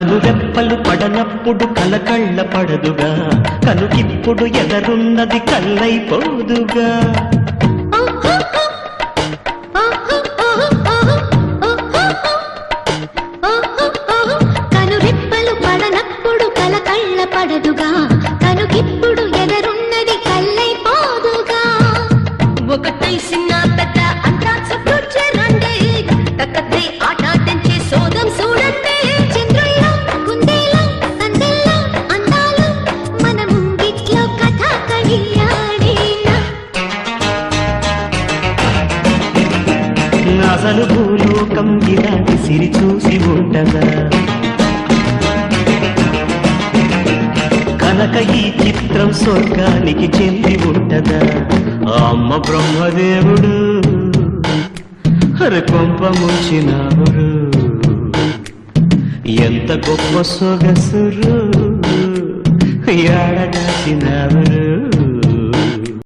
రెప్పలు పడనప్పుడు కలకళ్ళ పడదుగా, కనుకిప్పుడు ఎదరున్నది కల్లైపోదుగా. కనురెప్పలు పడనప్పుడు కలకళ్ళ పడదుగా, కనుకిప్పుడు ఎదరున్నది కల్లైపోదుగా. ఒకటై చిన్న పెద్ద అంతా చుట్టూచేరండి, తక్కతే ఆట తెంచి సోదం చూడండి. చంద్రుల్లో కుందేలో సందెల్లో అందాలు మన ముంగిట్లో కథ కడియాడేనా. అసలు భూలోకం ఇలాంటి సిరి చూసి ఉండగా, కనుక ఈ చిత్రం స్వర్గానికి చెంది ఉంటదా. అమ్మ బ్రహ్మదేవుడు హరి కొంప ముంచినావురు, ఎంత గొప్ప సొగసురు యాడదాచినావురు.